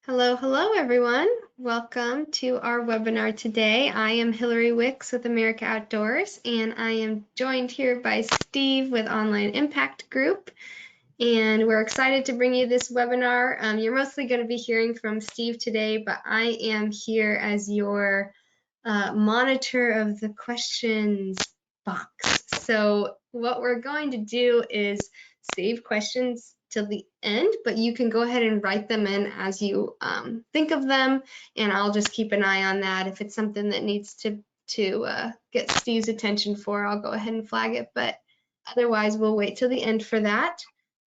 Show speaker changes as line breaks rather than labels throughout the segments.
Hello, hello, everyone. Welcome to our webinar today. I am Hillary Wicks with America Outdoors, and I am joined here by Steve with Online Impact Group. And we're excited to bring you this webinar. You're mostly going to be hearing from Steve today, but I am here as your monitor of the questions box. So what we're going to do is save questions till the end, but you can go ahead and write them in as you think of them, and I'll just keep an eye on that. If it's something that needs to get Steve's attention for, I'll go ahead and flag it, but otherwise we'll wait till the end for that.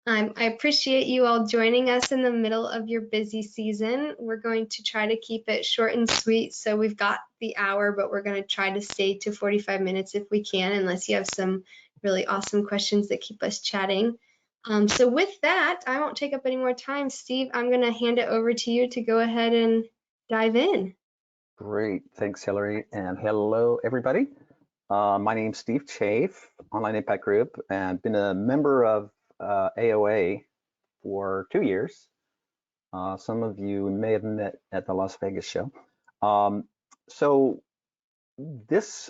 I appreciate you all joining us in the middle of your busy season. We're going to try to keep it short and sweet, so we've got the hour, but we're going to try to stay to 45 minutes if we can, unless you have some really awesome questions that keep us chatting. So with that, I won't take up any more time. Steve, I'm going to hand it over to you to go ahead and dive in.
Great, thanks Hillary, and hello everybody. My name's Steve Chafe, Online Impact Group, and been a member of AOA for 2 years. Some of you may have met at the Las Vegas show. So this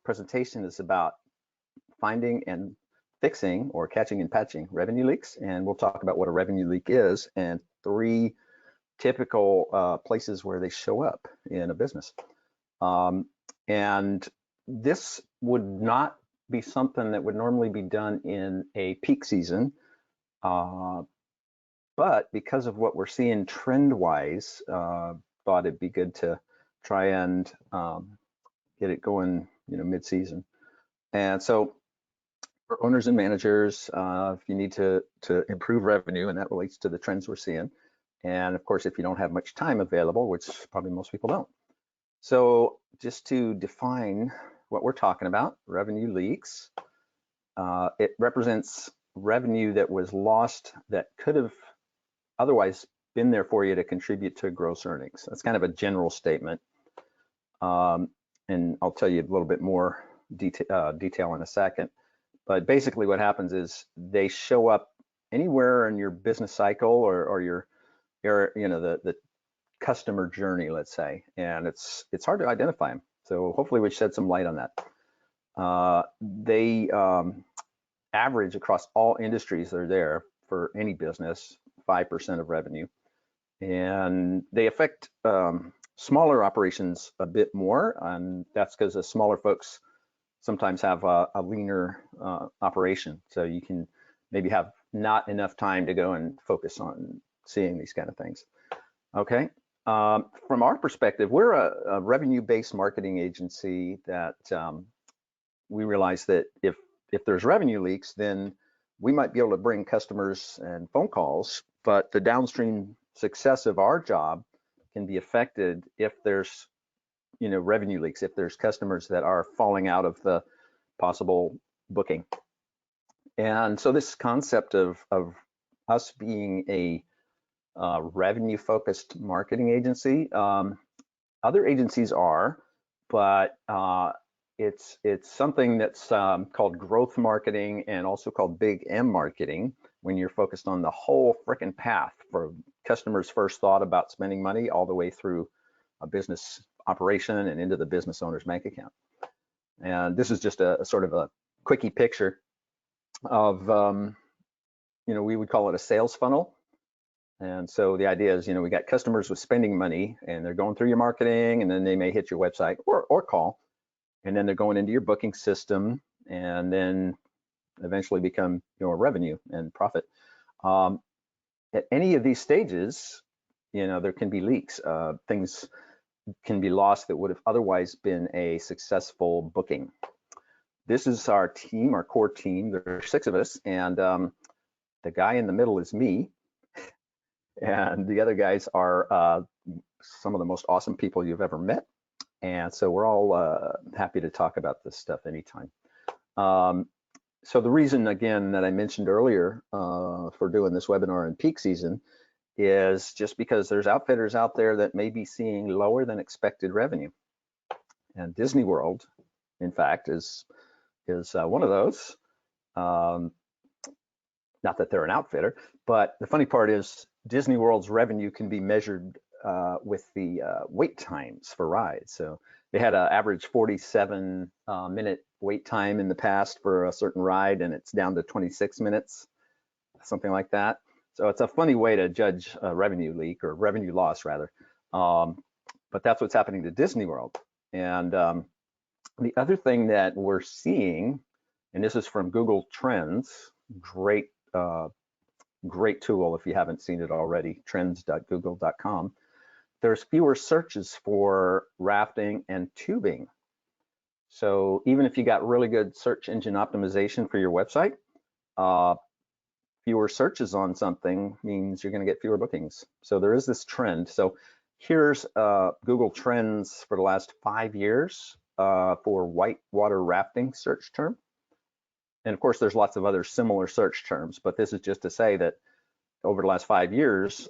presentation is about finding and fixing or catching and patching revenue leaks, and we'll talk about what a revenue leak is and 3 typical places where they show up in a business. And this would not be something that would normally be done in a peak season, but because of what we're seeing trend-wise, thought it'd be good to try and get it going, mid-season. And so for owners and managers, if you need to improve revenue, and that relates to the trends we're seeing, and of course, if you don't have much time available, which probably most people don't. So just to define what we're talking about, revenue leaks, it represents revenue that was lost that could have otherwise been there for you to contribute to gross earnings. That's kind of a general statement. And I'll tell you a little bit more detail in a second. But basically what happens is they show up anywhere in your business cycle or your the customer journey, let's say, and it's hard to identify them. So hopefully we shed some light on that. They average across all industries that are there for any business 5% of revenue, and they affect smaller operations a bit more, and that's because the smaller folks sometimes have a leaner operation, so you can maybe have not enough time to go and focus on seeing these kind of things. Okay, from our perspective, we're a revenue-based marketing agency that we realize that if there's revenue leaks, then we might be able to bring customers and phone calls, but the downstream success of our job can be affected if there's revenue leaks, if there's customers that are falling out of the possible booking. And so this concept of us being a revenue-focused marketing agency, other agencies are, but it's something that's called growth marketing and also called big M marketing, when you're focused on the whole frickin' path for customers' first thought about spending money all the way through a business operation and into the business owner's bank account. And this is just a sort of a quickie picture of, we would call it a sales funnel. And so the idea is, we got customers with spending money and they're going through your marketing, and then they may hit your website or call, and then they're going into your booking system, and then eventually become your revenue and profit. At any of these stages, there can be leaks. Things can be lost that would have otherwise been a successful booking. This is our team, our core team. There are 6 of us, and the guy in the middle is me, and the other guys are some of the most awesome people you've ever met. And so we're all happy to talk about this stuff anytime. So the reason, again, that I mentioned earlier for doing this webinar in peak season is just because there's outfitters out there that may be seeing lower than expected revenue. And Disney World, in fact, is one of those. Not that they're an outfitter, but the funny part is Disney World's revenue can be measured with the wait times for rides. So they had an average 47-minute wait time in the past for a certain ride, and it's down to 26 minutes, something like that. So it's a funny way to judge a revenue leak, or revenue loss rather. But that's what's happening to Disney World. And the other thing that we're seeing, and this is from Google Trends, great tool if you haven't seen it already, trends.google.com. There's fewer searches for rafting and tubing. So even if you got really good search engine optimization for your website, fewer searches on something means you're going to get fewer bookings. So there is this trend. So here's Google Trends for the last 5 years for whitewater rafting search term. And of course, there's lots of other similar search terms, but this is just to say that over the last 5 years, it's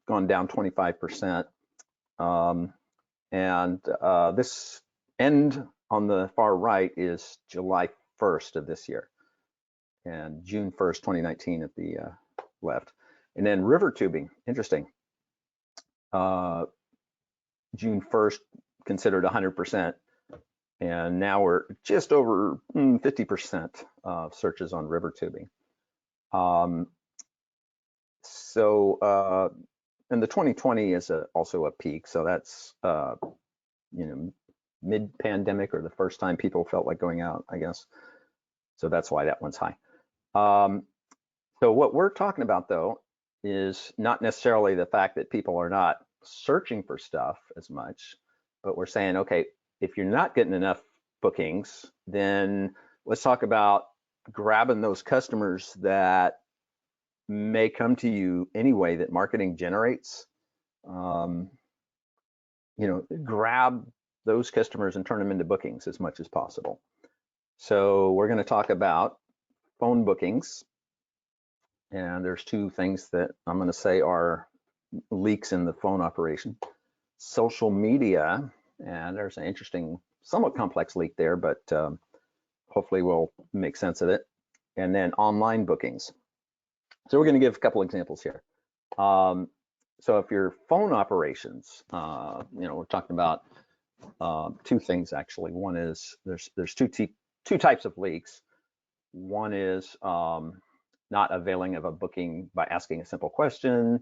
gone down 25%. This end on the far right is July 1st of this year, and June 1st, 2019 at the left. And then river tubing, interesting. June 1st considered 100%, and now we're just over 50% of searches on river tubing. And the 2020 is also a peak, so that's mid-pandemic, or the first time people felt like going out, I guess. So that's why that one's high. So what we're talking about, though, is not necessarily the fact that people are not searching for stuff as much, but we're saying, okay, if you're not getting enough bookings, then let's talk about grabbing those customers that may come to you anyway that marketing generates. Grab those customers and turn them into bookings as much as possible. So we're going to talk about phone bookings, and there's two things that I'm going to say are leaks in the phone operation. Social media, and there's an interesting, somewhat complex leak there, but hopefully we'll make sense of it. And then online bookings. So we're going to give a couple examples here. So if your phone operations, we're talking about two things actually. One is there's two types of leaks. One is not availing of a booking by asking a simple question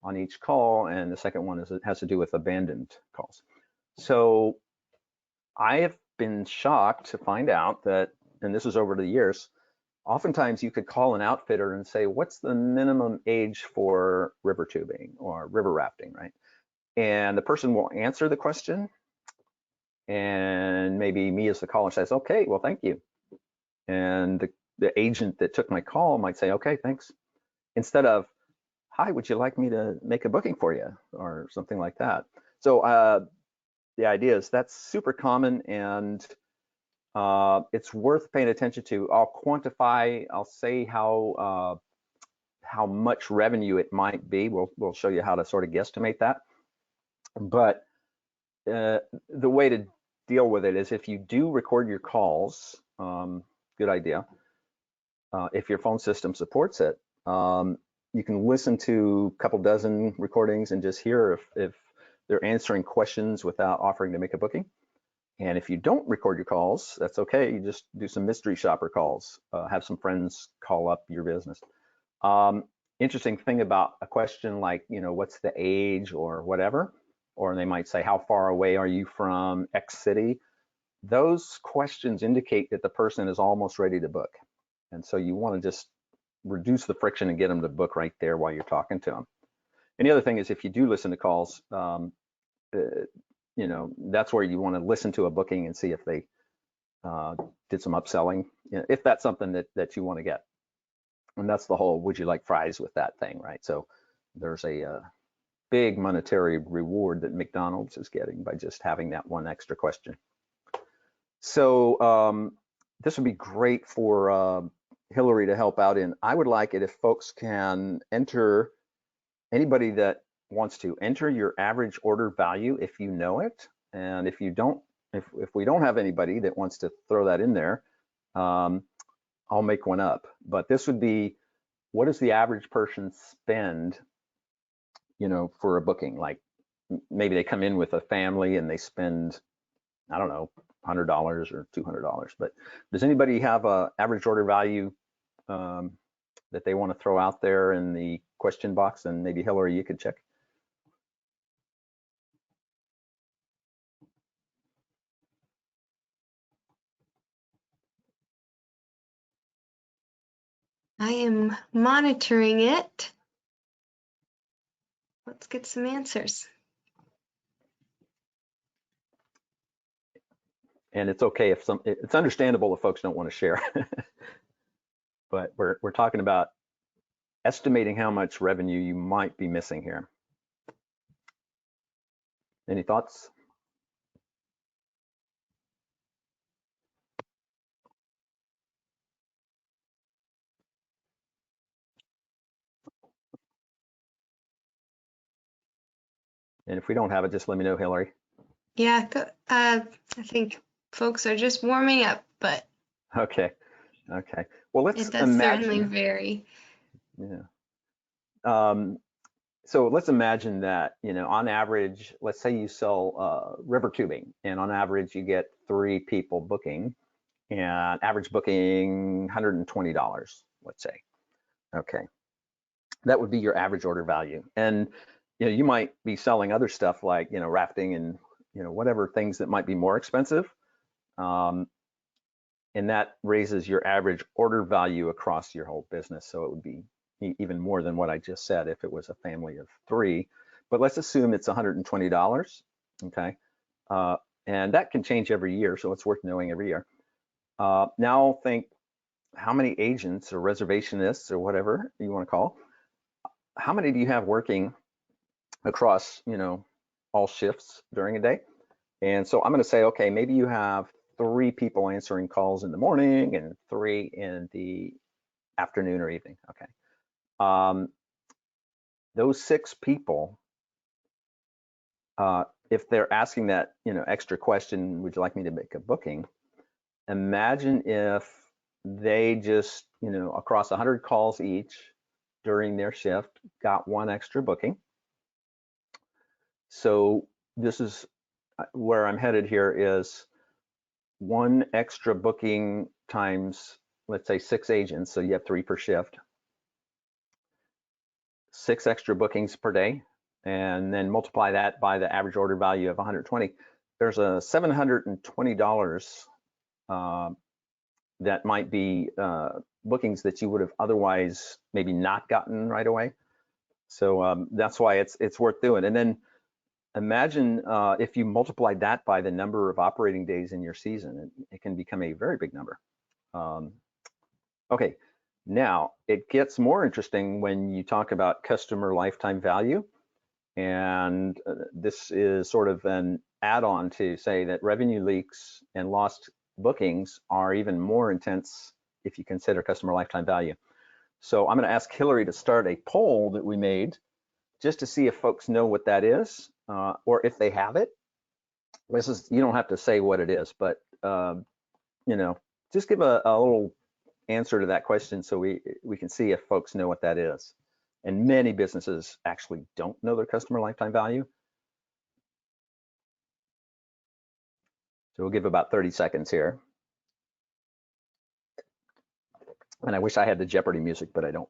on each call, and the second one is it has to do with abandoned calls. So I have been shocked to find out that, and this is over the years, oftentimes you could call an outfitter and say, what's the minimum age for river tubing or river rafting, right? And the person will answer the question, and maybe me as the caller says, okay, well, thank you. And the agent that took my call might say, okay, thanks. Instead of, hi, would you like me to make a booking for you, or something like that. So the idea is that's super common, and it's worth paying attention to. I'll quantify, I'll say how much revenue it might be. We'll show you how to sort of guesstimate that. But the way to deal with it is if you do record your calls, good idea. If your phone system supports it, you can listen to a couple dozen recordings and just hear if they're answering questions without offering to make a booking. And if you don't record your calls, that's okay. You just do some mystery shopper calls, have some friends call up your business. Interesting thing about a question like, what's the age or whatever, or they might say, how far away are you from X city? Those questions indicate that the person is almost ready to book. And so you want to just reduce the friction and get them to book right there while you're talking to them. And the other thing is, if you do listen to calls, that's where you want to listen to a booking and see if they did some upselling, if that's something that you want to get. And that's the whole would you like fries with that thing, right? So there's a big monetary reward that McDonald's is getting by just having that one extra question. So this would be great for Hillary to help out in. I would like it if folks can enter, anybody that wants to enter your average order value if you know it, and if you don't, if we don't have anybody that wants to throw that in there, I'll make one up. But this would be what does the average person spend, for a booking? Like maybe they come in with a family and they spend, I don't know, $100 or $200. But does anybody have a average order value that they want to throw out there in the question box? And maybe Hillary, you could check.
I am monitoring it. Let's get some answers.
And it's okay if it's understandable if folks don't want to share. But we're talking about estimating how much revenue you might be missing here. Any thoughts? And if we don't have it, just let me know, Hillary.
Yeah, I think folks are just warming up, but
Okay. Well, let's
it does
imagine.
certainly vary.
Yeah. So let's imagine that, on average, let's say you sell river tubing, and on average you get 3 people booking, and average booking $120, let's say. Okay. That would be your average order value. And you might be selling other stuff like rafting and whatever things that might be more expensive. And that raises your average order value across your whole business. So it would be even more than what I just said if it was a family of 3. But let's assume it's $120. Okay. And that can change every year, so it's worth knowing every year. Now think how many agents or reservationists or whatever you want to call, how many do you have working across all shifts during a day? And so I'm going to say, okay, maybe you have 3 people answering calls in the morning and 3 in the afternoon or evening. Okay. Those 6 people, if they're asking that extra question, would you like me to make a booking? Imagine if they just across 100 calls each during their shift got 1 extra booking. So this is where I'm headed here, is 1 extra booking times, let's say 6 agents, so you have 3 per shift, 6 extra bookings per day, and then multiply that by the average order value of 120. There's a $720 that might be bookings that you would have otherwise maybe not gotten right away. So that's why it's worth doing. And then imagine if you multiplied that by the number of operating days in your season, it can become a very big number. Okay, now it gets more interesting when you talk about customer lifetime value. And this is sort of an add-on to say that revenue leaks and lost bookings are even more intense if you consider customer lifetime value. So I'm going to ask Hillary to start a poll that we made just to see if folks know what that is, or if they have it. You don't have to say what it is, but just give a little answer to that question so we can see if folks know what that is. And many businesses actually don't know their customer lifetime value. So we'll give about 30 seconds here. And I wish I had the Jeopardy music, but I don't.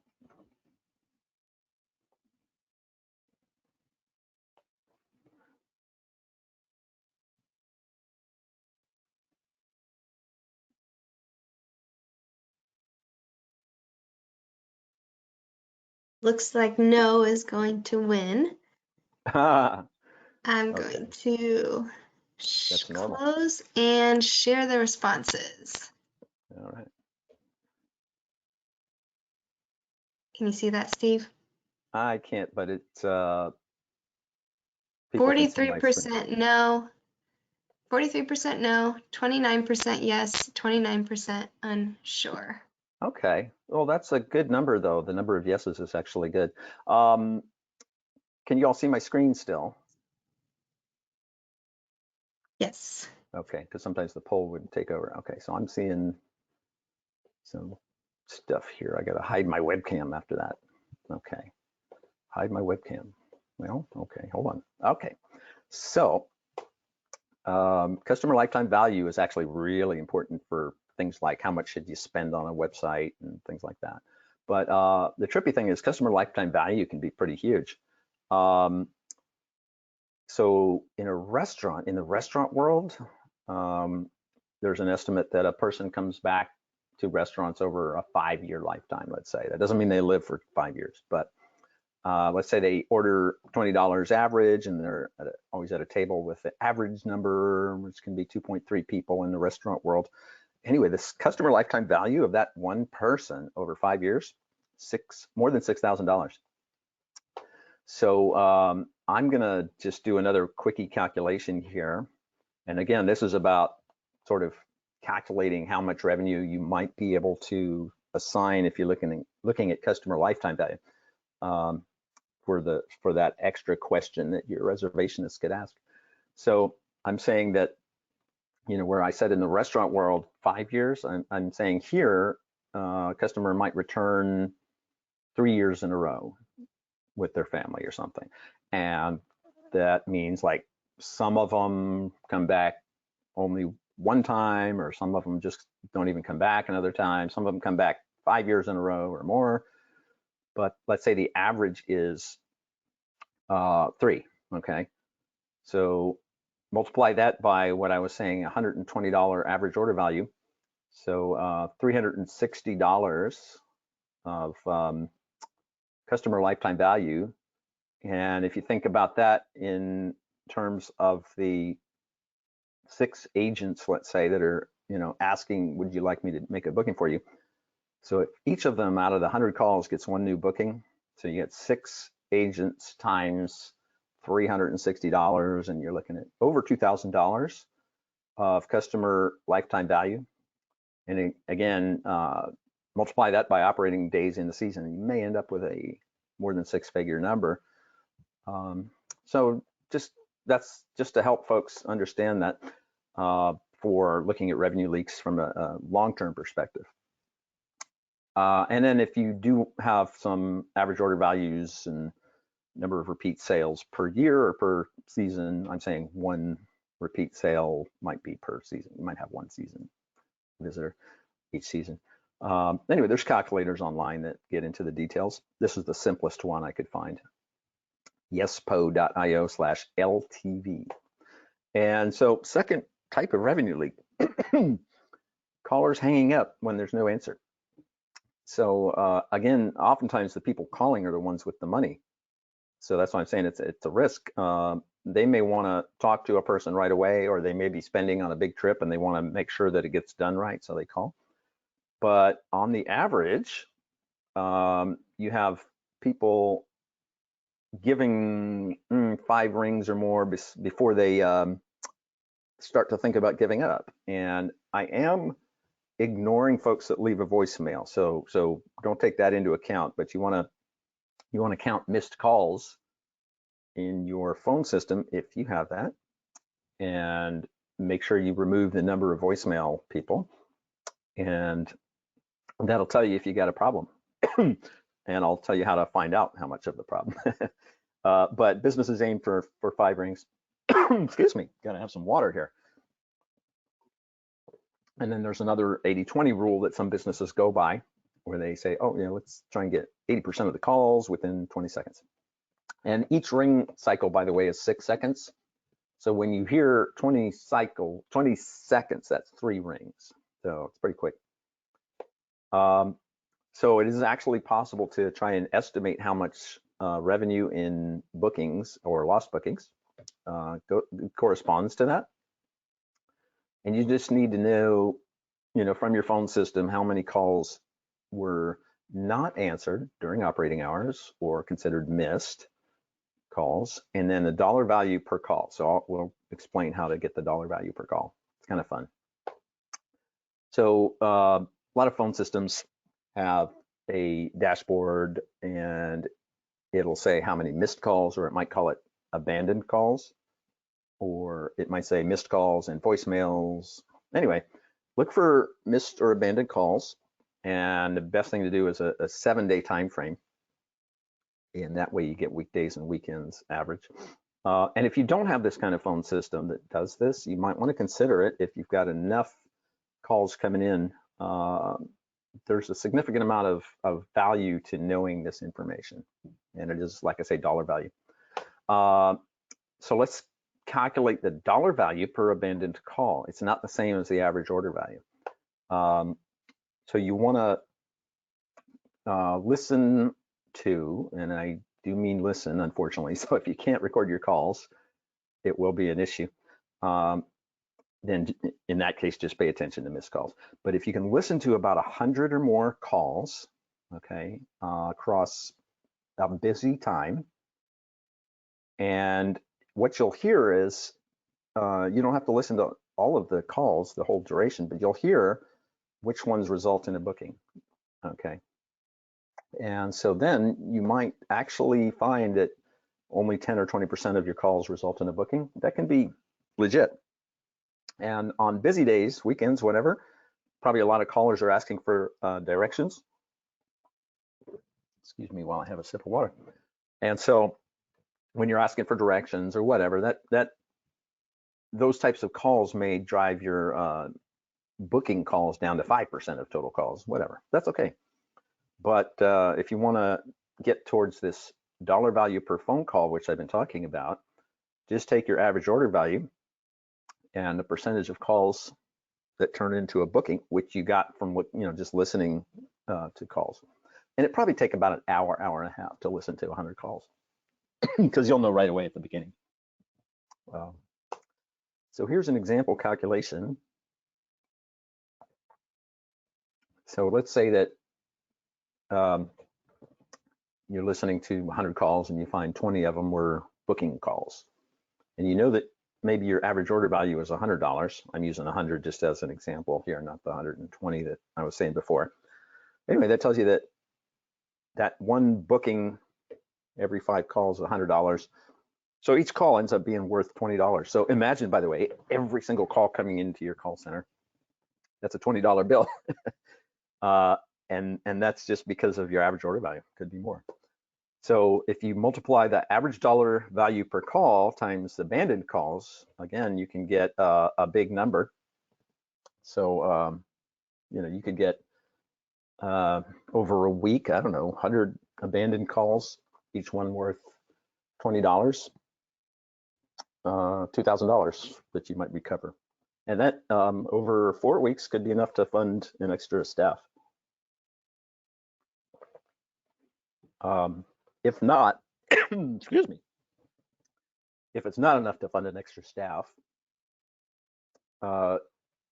Looks like no is going to win. I'm
Okay.
going to
That's normal.
close and share the responses.
All right.
Can you see that, Steve?
I can't, but it's
43% no, 43% no, 29% yes, 29% unsure.
Okay. Well, that's a good number, though. The number of yeses is actually good. Can you all see my screen still?
Yes.
Okay, because sometimes the poll would take over. Okay, so I'm seeing some stuff here. I got to hide my webcam after that. Okay, hide my webcam. Well, okay, hold on. Okay, so customer lifetime value is actually really important for things like how much should you spend on a website and things like that. But the trippy thing is customer lifetime value can be pretty huge. So in the restaurant world, there's an estimate that a person comes back to restaurants over a 5-year lifetime, let's say. That doesn't mean they live for 5 years, but let's say they order $20 average and they're always at a table with the average number, which can be 2.3 people in the restaurant world. Anyway, this customer lifetime value of that one person over 5 years, more than $6,000. So I'm gonna just do another quickie calculation here. And again, this is about sort of calculating how much revenue you might be able to assign if you're looking at customer lifetime value for that extra question that your reservationists could ask. So I'm saying that, where I said in the restaurant world 5 years, I'm saying here a customer might return 3 years in a row with their family or something. And that means like some of them come back only one time, or some of them just don't even come back another time. Some of them come back 5 years in a row or more. But let's say the average is 3, okay? So multiply that by what I was saying, $120 average order value. So $360 of customer lifetime value. And if you think about that in terms of the 6 agents, let's say, that are, asking, would you like me to make a booking for you? So if each of them out of the 100 calls gets 1 new booking, so you get 6 agents times $360, and you're looking at over $2,000 of customer lifetime value. And again, multiply that by operating days in the season, you may end up with a more than 6-figure number. So that's just to help folks understand that for looking at revenue leaks from a long-term perspective. And then if you do have some average order values and number of repeat sales per year or per season, I'm saying 1 repeat sale might be per season. You might have 1 season visitor each season. Anyway, there's calculators online that get into the details. This is the simplest one I could find. Yespo.io/LTV. And so second type of revenue leak, callers hanging up when there's no answer. So again, oftentimes the people calling are the ones with the money. So that's why I'm saying it's a risk. They may want to talk to a person right away, or they may be spending on a big trip and they want to make sure that it gets done right, so they call. But on the average, you have people giving 5 rings or more before they start to think about giving up. And I am ignoring folks that leave a voicemail, so don't take that into account. But you want to count missed calls in your phone system if you have that, and make sure you remove the number of voicemail people, and that'll tell you if you got a problem. And I'll tell you how to find out how much of the problem. But businesses aim for 5 rings. Excuse me, gotta have some water here. And then there's another 80-20 rule that some businesses go by, where they say, oh, let's try and get 80% of the calls within 20 seconds. And each ring cycle, by the way, is 6 seconds. So when you hear 20 seconds, that's 3 rings. So it's pretty quick. So it is actually possible to try and estimate how much revenue in bookings or lost bookings corresponds to that. And you just need to know, from your phone system, how many calls were not answered during operating hours or considered missed calls, and then the dollar value per call. So we'll explain how to get the dollar value per call. It's kind of fun. So a lot of phone systems have a dashboard, and it'll say how many missed calls, or it might call it abandoned calls, or it might say missed calls and voicemails. Anyway, look for missed or abandoned calls, And the best thing to do is a 7-day time frame. And that way you get weekdays and weekends average. And if you don't have this kind of phone system that does this, you might want to consider it if you've got enough calls coming in. There's a significant amount of value to knowing this information. And it is, like I say, dollar value. So let's calculate the dollar value per abandoned call. It's not the same as the average order value. So you want to listen to, and I do mean listen, unfortunately. So if you can't record your calls, it will be an issue. Then in that case, just pay attention to missed calls. But if you can listen to about 100 or more calls, okay, across a busy time, and what you'll hear is, you don't have to listen to all of the calls the whole duration, but you'll hear which ones result in a booking, okay? And so then you might actually find that only 10 or 20% of your calls result in a booking. That can be legit. And on busy days, weekends, whatever, probably a lot of callers are asking for directions. Excuse me while I have a sip of water. And so when you're asking for directions or whatever, those types of calls may drive your booking calls down to 5% of total calls, whatever. That's okay. But if you want to get towards this dollar value per phone call, which I've been talking about, just take your average order value and the percentage of calls that turn into a booking, which you got from just listening to calls. And it probably take about an hour, hour and a half to listen to 100 calls because you'll know right away at the beginning. So here's an example calculation. So let's say that you're listening to 100 calls and you find 20 of them were booking calls. And you know that maybe your average order value is $100. I'm using 100 just as an example here, not the 120 that I was saying before. Anyway, that tells you that one booking every 5 calls is $100. So each call ends up being worth $20. So imagine, by the way, every single call coming into your call center, that's a $20 bill. And that's just because of your average order value. Could be more. So if you multiply the average dollar value per call times the abandoned calls, again, you can get a big number. So you could get over a week, I don't know, 100 abandoned calls, each one worth $20, $2,000 that you might recover. And that over 4 weeks could be enough to fund an extra staff. If not, excuse me, if it's not enough to fund an extra staff,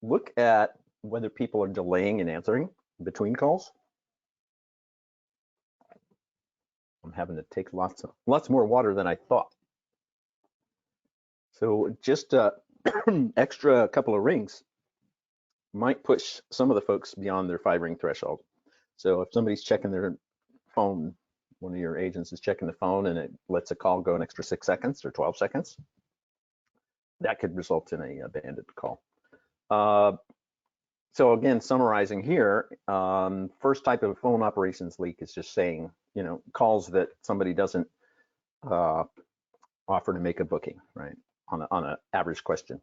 look at whether people are delaying in answering between calls. I'm having to take lots more water than I thought. So just extra couple of rings might push some of the folks beyond their 5-ring threshold. So if somebody's checking their phone, one of your agents is checking the phone and it lets a call go an extra 6 seconds or 12 seconds, that could result in a abandoned call. So again, summarizing here, first type of phone operations leak is just saying, calls that somebody doesn't offer to make a booking, right, on an average question.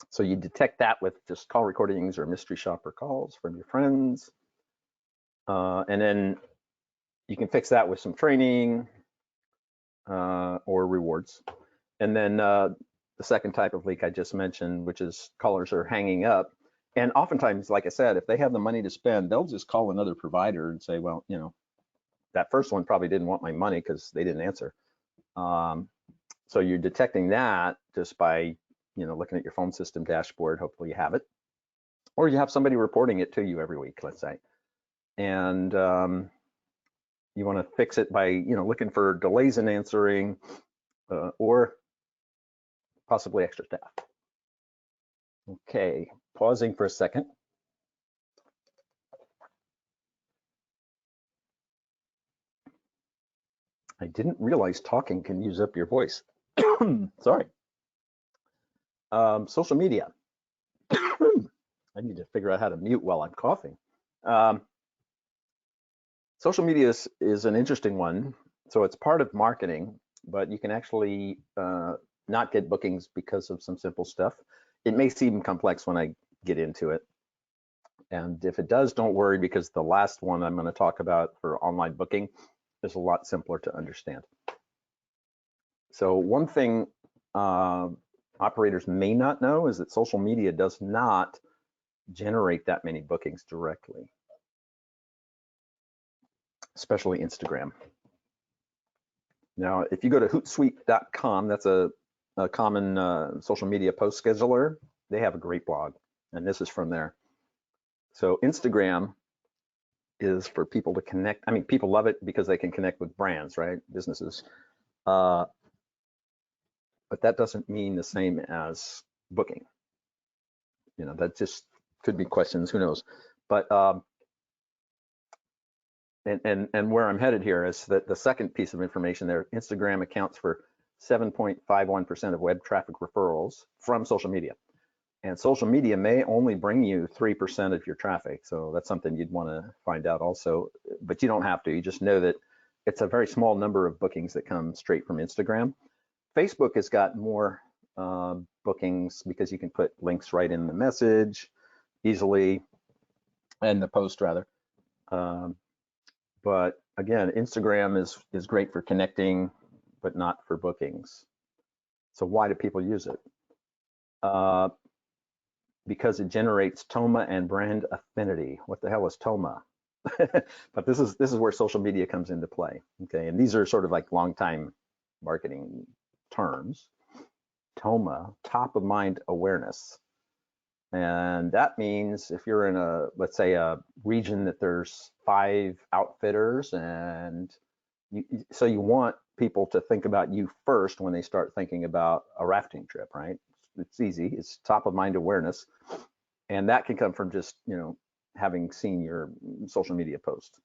So you detect that with just call recordings or mystery shopper calls from your friends. And then you can fix that with some training or rewards. And then the second type of leak I just mentioned, which is callers are hanging up. And oftentimes, like I said, if they have the money to spend, they'll just call another provider and say, well, that first one probably didn't want my money because they didn't answer. So you're detecting that just by, looking at your phone system dashboard. Hopefully you have it. Or you have somebody reporting it to you every week, let's say. And you want to fix it by, looking for delays in answering or possibly extra staff. Okay, pausing for a second. I didn't realize talking can use up your voice. Sorry. Social media. I need to figure out how to mute while I'm coughing. Social media is an interesting one. So it's part of marketing, but you can actually not get bookings because of some simple stuff. It may seem complex when I get into it. And if it does, don't worry, because the last one I'm going to talk about for online booking is a lot simpler to understand. So one thing operators may not know is that social media does not generate that many bookings directly, especially Instagram. Now, if you go to Hootsuite.com, that's a common social media post scheduler. They have a great blog, and this is from there. So Instagram is for people to connect. I mean, people love it because they can connect with brands, right? Businesses. But that doesn't mean the same as booking. You know, that just could be questions, who knows? But and where I'm headed here is that the second piece of information there, Instagram accounts for 7.51% of web traffic referrals from social media. And social media may only bring you 3% of your traffic. So that's something you'd want to find out also, but you don't have to. You just know that it's a very small number of bookings that come straight from Instagram. Facebook has got more bookings because you can put links right in the message easily, and the post rather. But again, Instagram is great for connecting, but not for bookings. So why do people use it? Because it generates TOMA and brand affinity. What the hell is TOMA? But this is where social media comes into play. Okay, and these are sort of like long time marketing terms. TOMA, top of mind awareness. And that means if you're in a, let's say, a region that there's 5 outfitters, and so you want people to think about you first when they start thinking about a rafting trip, right? It's easy. It's top of mind awareness, and that can come from just, you know, having seen your social media post,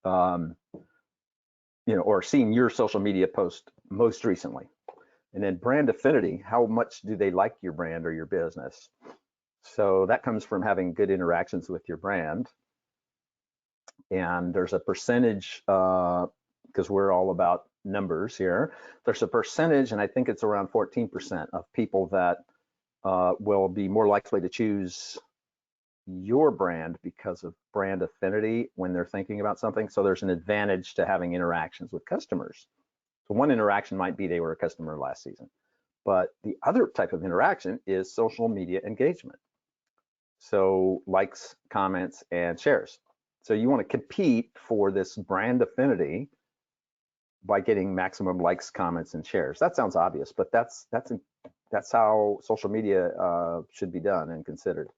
you know, or seeing your social media post most recently. And then brand affinity, how much do they like your brand or your business? So that comes from having good interactions with your brand. And there's a percentage, because we're all about numbers here. There's a percentage, and I think it's around 14% of people that will be more likely to choose your brand because of brand affinity when they're thinking about something. So there's an advantage to having interactions with customers. So one interaction might be they were a customer last season, but the other type of interaction is social media engagement. So likes, comments, and shares. So you want to compete for this brand affinity by getting maximum likes, comments, and shares. That sounds obvious, but that's how social media should be done and considered.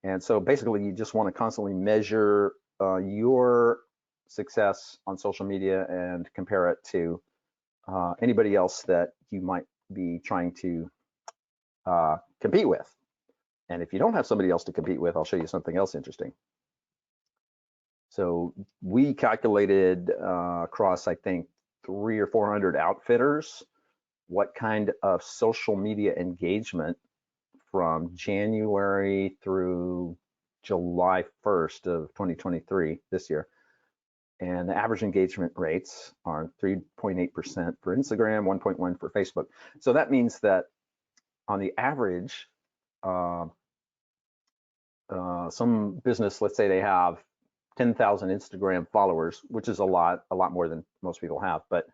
And so basically, you just want to constantly measure your success on social media and compare it to anybody else that you might be trying to compete with. And if you don't have somebody else to compete with, I'll show you something else interesting. So we calculated across, I think, 300 or 400 outfitters, what kind of social media engagement from January through July 1st of 2023, this year. And the average engagement rates are 3.8% for Instagram, 1.1% for Facebook. So that means that on the average, some business, let's say they have 10,000 Instagram followers, which is a lot more than most people have. But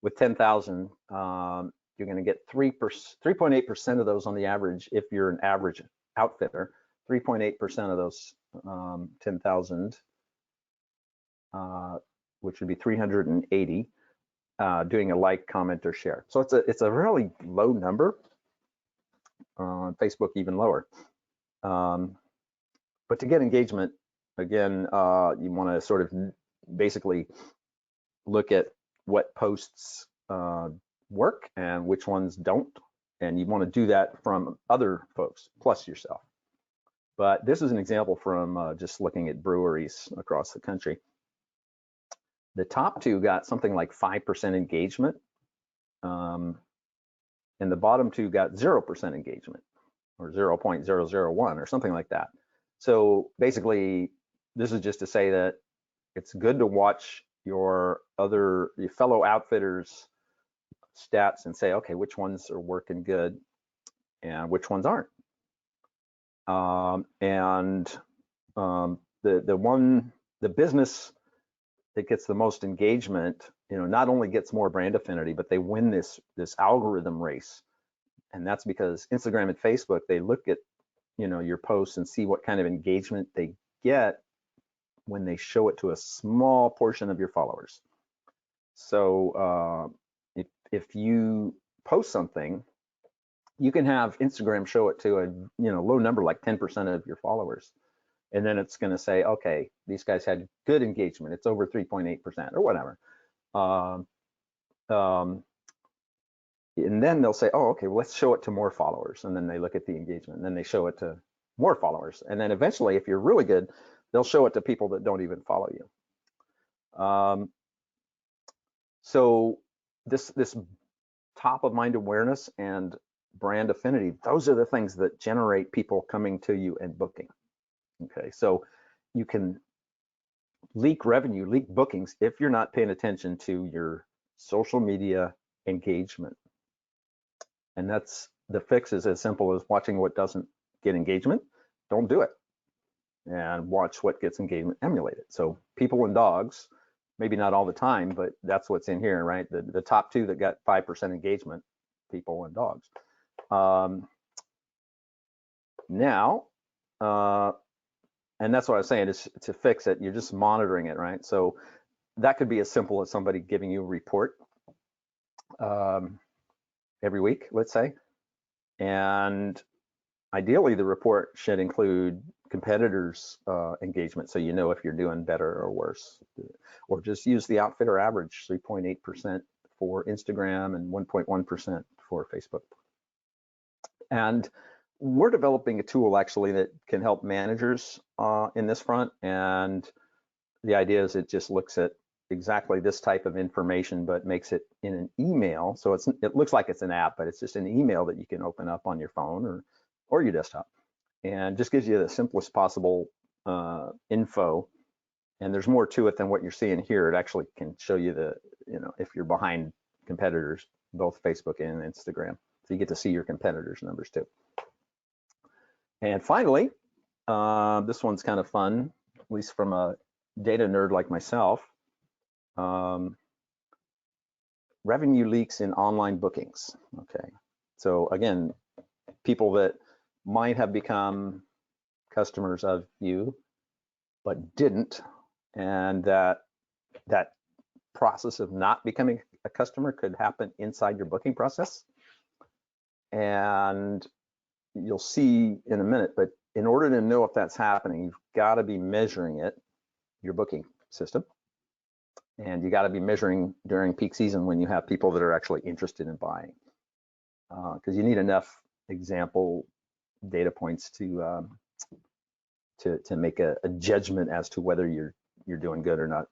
with 10,000, you're going to get 3.8% of those on the average. If you're an average outfitter, 3.8% of those 10,000, which would be 380, doing a like, comment, or share. So it's a really low number. On Facebook, even lower. But to get engagement, again, you want to sort of basically look at what posts work and which ones don't. And you want to do that from other folks, plus yourself. But this is an example from just looking at breweries across the country. The top 2 got something like 5% engagement, and the bottom 2 got 0% engagement, or 0.001 or something like that. So basically, this is just to say that it's good to watch your fellow outfitters stats and say, okay, which ones are working good and which ones aren't. The business that gets the most engagement, not only gets more brand affinity, but they win this algorithm race. And that's because Instagram and Facebook, they look at your posts and see what kind of engagement they get when they show it to a small portion of your followers. So if you post something, you can have Instagram show it to a low number, like 10% of your followers, and then it's going to say, okay, these guys had good engagement, it's over 3.8% or whatever. And then they'll say, oh, okay, well, let's show it to more followers, and then they look at the engagement, and then they show it to more followers, and then eventually, if you're really good, they'll show it to people that don't even follow you. So this top of mind awareness and brand affinity, those are the things that generate people coming to you and booking. Okay, so you can leak revenue, leak bookings if you're not paying attention to your social media engagement. And that's the fix is as simple as watching what doesn't get engagement, don't do it. And watch what gets engagement, emulate it. So people and dogs, maybe not all the time, but that's what's in here, right? The top two that got 5% engagement, people and dogs. And that's what I was saying, is to fix it, you're just monitoring it, right? So that could be as simple as somebody giving you a report every week, let's say. And ideally, the report should include competitors' engagement, so you know if you're doing better or worse. Or just use the outfitter average, 3.8% for Instagram and 1.1% for Facebook. And we're developing a tool actually that can help managers in this front. And the idea is it just looks at exactly this type of information, but makes it in an email. So it looks like it's an app, but it's just an email that you can open up on your phone or your desktop, and just gives you the simplest possible info. And there's more to it than what you're seeing here. It actually can show you if you're behind competitors, both Facebook and Instagram. So you get to see your competitors' numbers too. And finally, this one's kind of fun, at least from a data nerd like myself. Revenue leaks in online bookings. Okay, so again, people that might have become customers of you, but didn't, and that process of not becoming a customer could happen inside your booking process. And you'll see in a minute, but in order to know if that's happening, you've got to be measuring it, your booking system. And you got to be measuring during peak season when you have people that are actually interested in buying, because you need enough example data points to make a judgment as to whether you're doing good or not.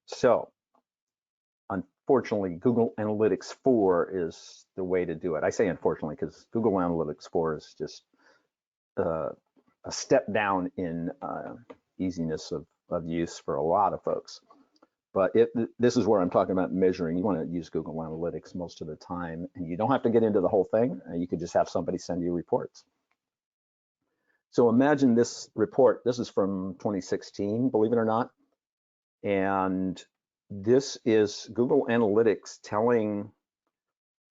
So unfortunately, Google Analytics 4 is the way to do it. I say unfortunately because Google Analytics 4 is just a step down in easiness of use for a lot of folks. But this is where I'm talking about measuring. You want to use Google Analytics most of the time, and you don't have to get into the whole thing. You could just have somebody send you reports. So imagine this report. This is from 2016, believe it or not. And this is Google Analytics telling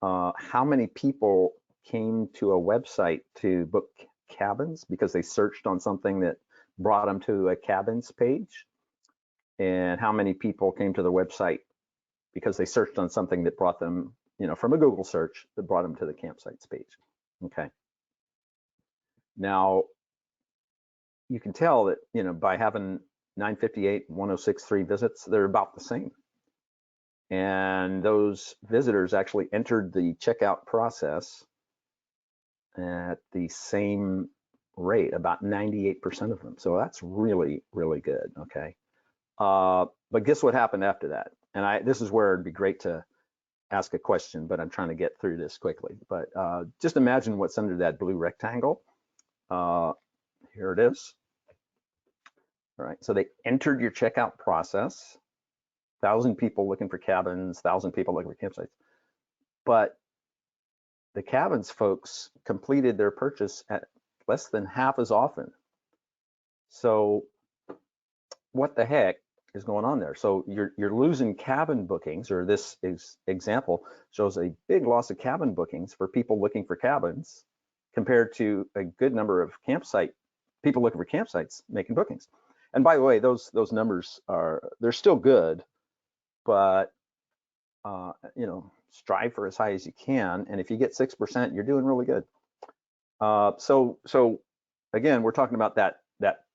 how many people came to a website to book cabins because they searched on something that brought them to a cabins page, and how many people came to the website because they searched on something that brought them, from a Google search that brought them to the campsites page. Okay. Now, you can tell that, by having 958, 1063 visits, they're about the same. And those visitors actually entered the checkout process at the same rate, about 98% of them. So that's really, really good, okay? But guess what happened after that? And this is where it'd be great to ask a question, but I'm trying to get through this quickly. But just imagine what's under that blue rectangle. Here it is. All right, so they entered your checkout process. 1,000 people looking for cabins, 1,000 people looking for campsites. But the cabins folks completed their purchase at less than half as often. So what the heck is going on there? So you're losing cabin bookings, or this example shows a big loss of cabin bookings for people looking for cabins compared to a good number of people looking for campsites making bookings. And by the way, those numbers they're still good, but strive for as high as you can. And if you get 6%, you're doing really good. So again, we're talking about that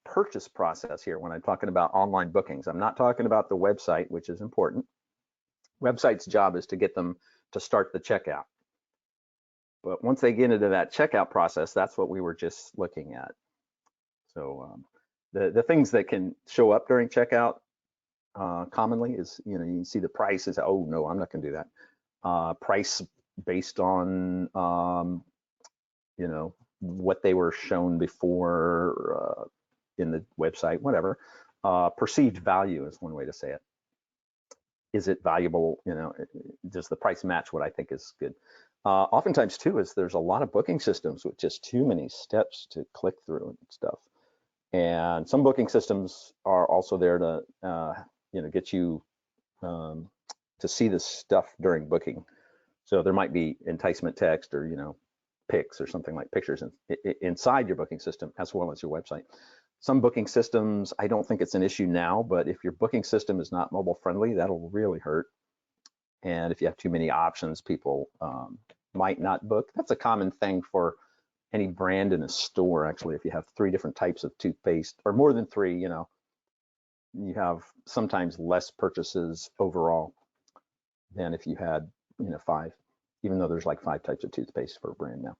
purchase process here when I'm talking about online bookings. I'm not talking about the website, which is important. Website's job is to get them to start the checkout. But once they get into that checkout process, that's what we were just looking at. So the things that can show up during checkout commonly is, you can see the price is, oh no, I'm not going to do that. Price based on, what they were shown before in the website, whatever. Perceived value is one way to say it. Is it valuable? Does the price match what I think is good? Oftentimes too is there's a lot of booking systems with just too many steps to click through and stuff. And some booking systems are also there to get you to see this stuff during booking. So there might be enticement text or pics or something like pictures inside your booking system as well as your website. Some booking systems, I don't think it's an issue now, but if your booking system is not mobile friendly, that'll really hurt. And if you have too many options, people might not book. That's a common thing for any brand in a store, actually. If you have 3 different types of toothpaste or more than 3, you have sometimes less purchases overall than if you had 5, even though there's like 5 types of toothpaste for a brand now.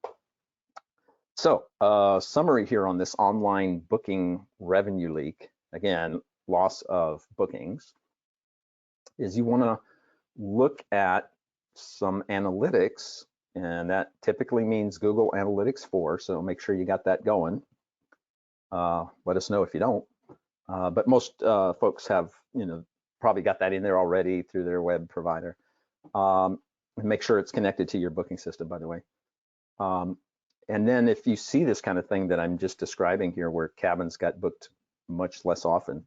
So summary here on this online booking revenue leak, again, loss of bookings, is you want to look at some analytics, and that typically means Google Analytics 4, so make sure you got that going. Let us know if you don't. But most folks have, probably got that in there already through their web provider. Make sure it's connected to your booking system, by the way. And then if you see this kind of thing that I'm just describing here, where cabins got booked much less often,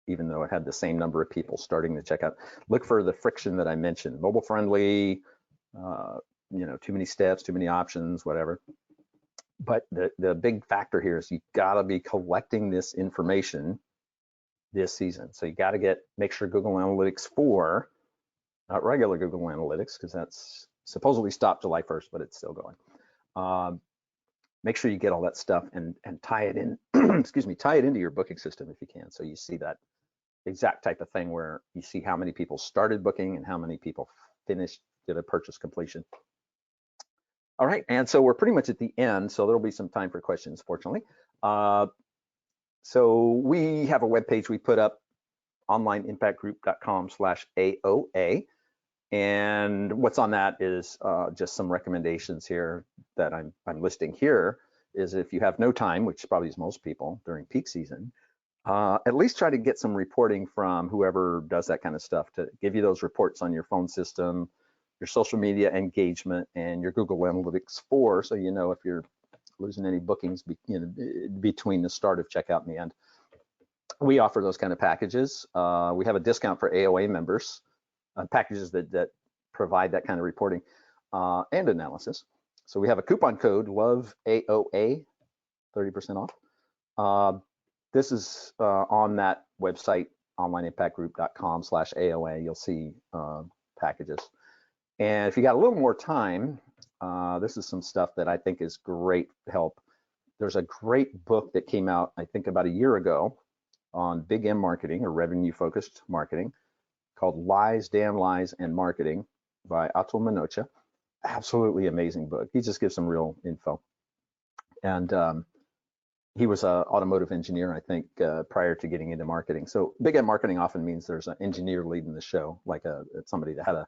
even though it had the same number of people starting the checkout, look for the friction that I mentioned: mobile friendly, too many steps, too many options, whatever. But the big factor here is you gotta be collecting this information this season. So you gotta make sure Google Analytics 4, not regular Google Analytics, because that's supposedly stopped July 1st, but it's still going. Make sure you get all that stuff and tie it in, excuse me, tie it into your booking system if you can. So you see that exact type of thing where you see how many people started booking and how many people did a purchase completion. All right, and so we're pretty much at the end, so there'll be some time for questions, fortunately. So we have a webpage we put up, onlineimpactgroup.com/AOA. And what's on that is just some recommendations here that I'm listing here. Is if you have no time, which probably is most people during peak season, at least try to get some reporting from whoever does that kind of stuff to give you those reports on your phone system, your social media engagement, and your Google Analytics 4, so you know if you're losing any bookings between the start of checkout and the end. We offer those kind of packages. We have a discount for AOA members. Packages that provide that kind of reporting and analysis. So we have a coupon code, LOVEAOA, 30% off. This is on that website, onlineimpactgroup.com/AOA. You'll see packages. And if you got a little more time, this is some stuff that I think is great help. There's a great book that came out, I think, about a year ago on Big M marketing, or revenue-focused marketing, called Lies, Damn Lies, and Marketing by Atul Minocha. Absolutely amazing book. He just gives some real info. And he was an automotive engineer, I think, prior to getting into marketing. So Big M marketing often means there's an engineer leading the show, like somebody that had an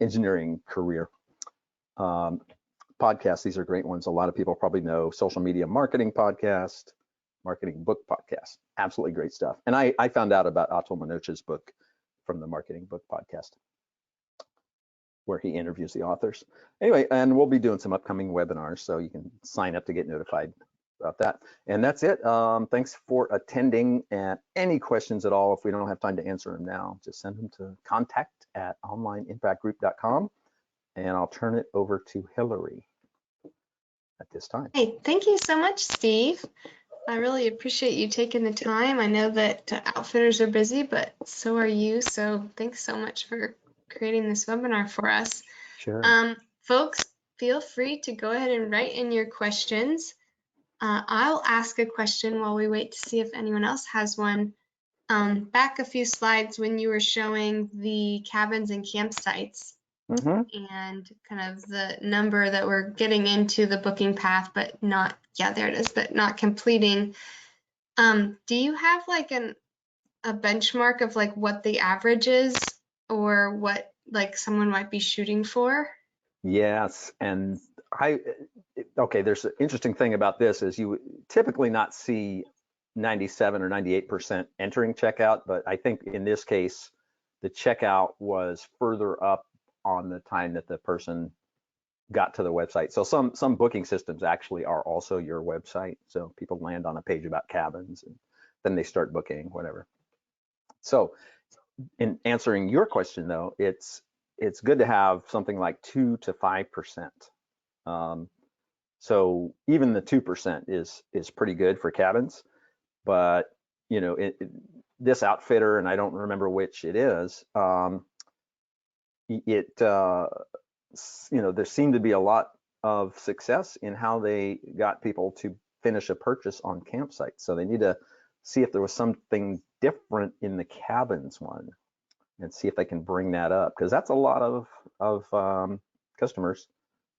engineering career. Podcasts, these are great ones. A lot of people probably know Social Media Marketing Podcast, Marketing Book Podcast. Absolutely great stuff. And I found out about Atul Manocha's book from the Marketing Book Podcast, where he interviews the authors. Anyway, and we'll be doing some upcoming webinars, so you can sign up to get notified about that. And that's it. Thanks for attending, and any questions at all, if we don't have time to answer them now, just send them to contact@onlineimpactgroup.com, and I'll turn it over to Hillary at this time.
Hey, thank you so much, Steve. I really appreciate you taking the time. I know that outfitters are busy, but so are you. So thanks so much for creating this webinar for us.
Sure.
Folks, feel free to go ahead and write in your questions. I'll ask a question while we wait to see if anyone else has one. Back a few slides when you were showing the cabins and campsites and kind of the number that we're getting into the booking path, but not, yeah, there it is, but not completing. Do you have like a benchmark of like what the average is or what like someone might be shooting for?
Yes, and okay, there's an interesting thing about this is you typically not see 97 or 98% entering checkout, but I think in this case, the checkout was further up on the time that the person got to the website. So some booking systems actually are also your website. So people land on a page about cabins and then they start booking, whatever. So in answering your question though, it's good to have something like 2 to 5%. So even the 2% is pretty good for cabins, but you know, this outfitter, and I don't remember which it is, you know, there seemed to be a lot of success in how they got people to finish a purchase on campsites. So they need to see if there was something different in the cabins one and see if they can bring that up, because that's a lot of customers.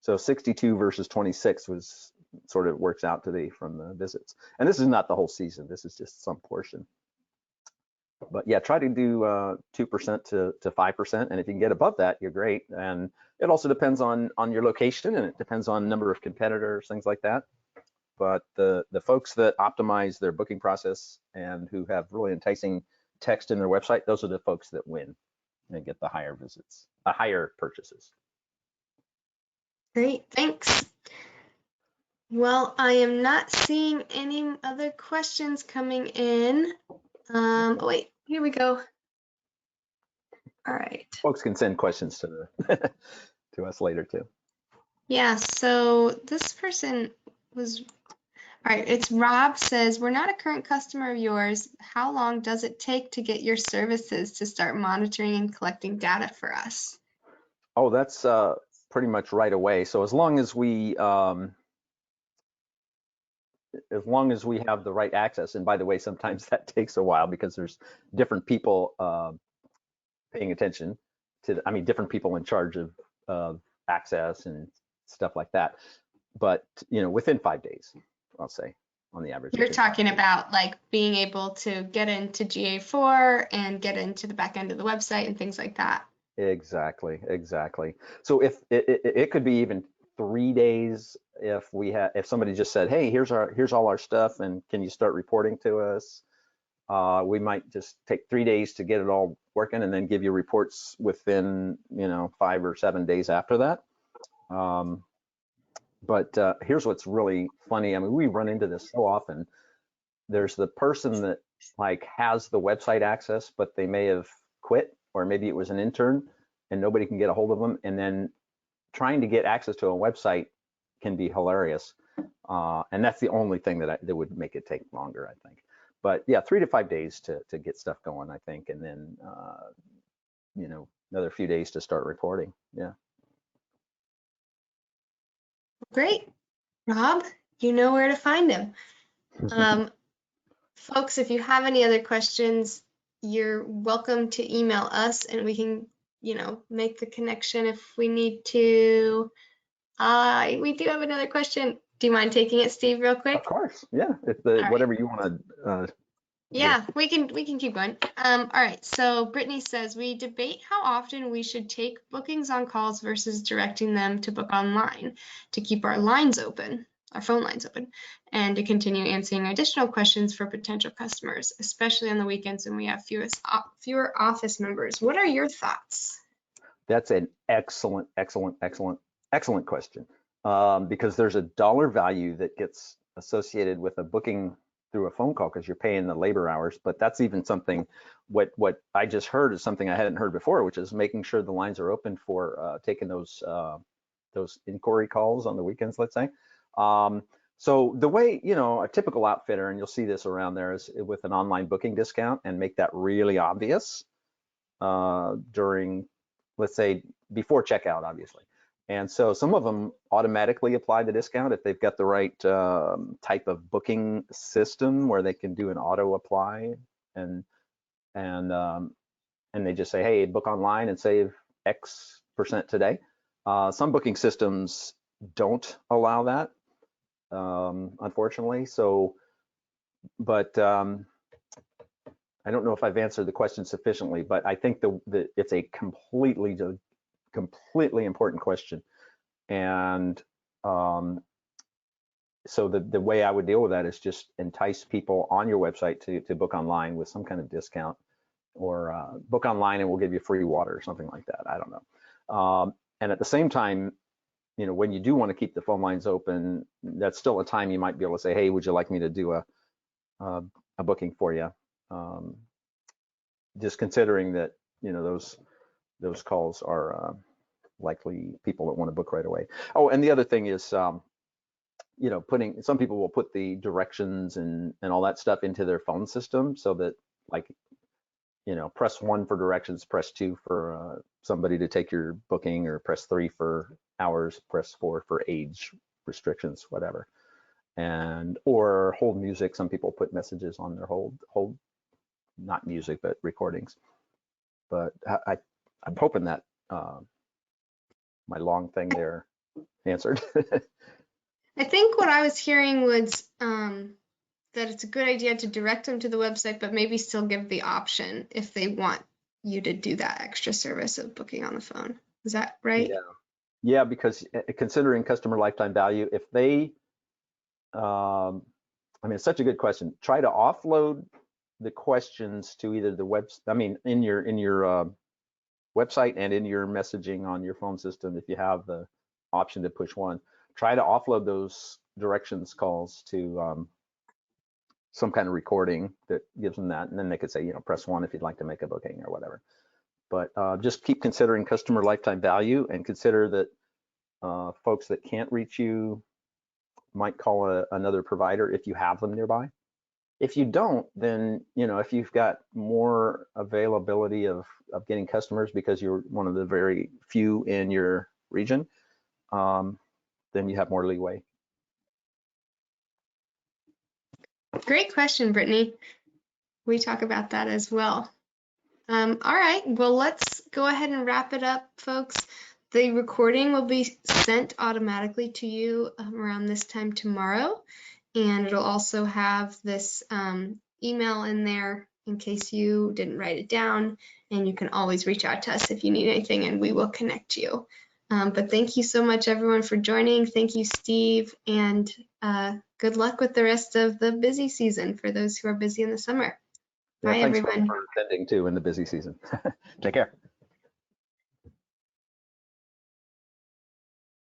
So 62 versus 26 was sort of works out to be from the visits. And this is not the whole season. This is just some portion. But yeah, try to do 2% to 5%, and if you can get above that, you're great. And it also depends on your location, and it depends on number of competitors, things like that. But the folks that optimize their booking process and who have really enticing text in their website, those are the folks that win and get the higher visits, higher purchases.
Great, thanks. Well, I am not seeing any other questions coming in. Oh wait, here we go. All right.
Folks can send questions to to us later too.
Yeah, so this person was, all right, it's Rob says, we're not a current customer of yours. How long does it take to get your services to start monitoring and collecting data for us?
Oh, that's pretty much right away. So as long as we have the right access, and by the way, sometimes that takes a while because there's different people paying attention to, I mean, different people in charge of access and stuff like that. But you know, within 5 days, I'll say on the average.
You're talking about like being able to get into GA4 and get into the back end of the website and things like that.
Exactly. So if it could be even 3 days if somebody just said, hey, here's all our stuff, and can you start reporting to us? We might just take 3 days to get it all working, and then give you reports within 5 or 7 days after that. But here's what's really funny. I mean, we run into this so often. There's the person that like has the website access, but they may have quit, or maybe it was an intern and nobody can get a hold of them. And then trying to get access to a website can be hilarious. And that's the only thing that would make it take longer, I think. But yeah, 3 to 5 days to get stuff going, I think. And then, another few days to start reporting. Yeah.
Great. Rob, you know where to find him. Folks, if you have any other questions, you're welcome to email us and we can, make the connection if we need to. We do have another question. Do you mind taking it, Steve, real quick?
Of course. Yeah. If whatever you want to.
Yeah, we can keep going. All right. So Brittany says, we debate how often we should take bookings on calls versus directing them to book online to keep our lines open. our phone lines open, and to continue answering additional questions for potential customers, especially on the weekends when we have fewer office members. What are your thoughts?
That's an excellent question, because there's a dollar value that gets associated with a booking through a phone call because you're paying the labor hours. But that's even something, what I just heard is something I hadn't heard before, which is making sure the lines are open for taking those inquiry calls on the weekends, let's say. So the way, a typical outfitter, and you'll see this around there, is with an online booking discount, and make that really obvious during, let's say, before checkout, obviously. And so some of them automatically apply the discount if they've got the right type of booking system where they can do an auto apply, and they just say, hey, book online and save X% today. Some booking systems don't allow that, unfortunately. So, but I don't know if I've answered the question sufficiently, but I think it's a completely important question. And so the way I would deal with that is just entice people on your website to book online with some kind of discount, or book online and we'll give you free water or something like that. I don't know. And at the same time, when you do want to keep the phone lines open, that's still a time you might be able to say, hey, would you like me to do a booking for you? Just considering that, those calls are likely people that want to book right away. Oh, and the other thing is, some people will put the directions and all that stuff into their phone system, so that, like, press 1 for directions, press 2 for somebody to take your booking, or press 3 for hours, press 4 for age restrictions, whatever. Or hold music. Some people put messages on their hold, not music, but recordings. But I'm hoping that my long thing there answered.
I think what I was hearing was that it's a good idea to direct them to the website, but maybe still give the option if they want you to do that extra service of booking on the phone. Is that right?
Yeah, because considering customer lifetime value, if they, it's such a good question. Try to offload the questions to either the in your website and in your messaging on your phone system. If you have the option to push 1, try to offload those directions calls to some kind of recording that gives them that, and then they could say, press 1 if you'd like to make a booking or whatever. But just keep considering customer lifetime value, and consider that folks that can't reach you might call another provider if you have them nearby. If you don't, then, if you've got more availability of getting customers because you're one of the very few in your region, then you have more leeway.
Great question, Brittany. We talk about that as well. All right, well, let's go ahead and wrap it up, folks. The recording will be sent automatically to you around this time tomorrow, and it'll also have this email in there in case you didn't write it down, and you can always reach out to us if you need anything, and we will connect you. But thank you so much, everyone, for joining. Thank you, Steve, and good luck with the rest of the busy season for those who are busy in the summer.
Yeah,
bye,
thanks
everyone.
for attending too in the busy season. Take care.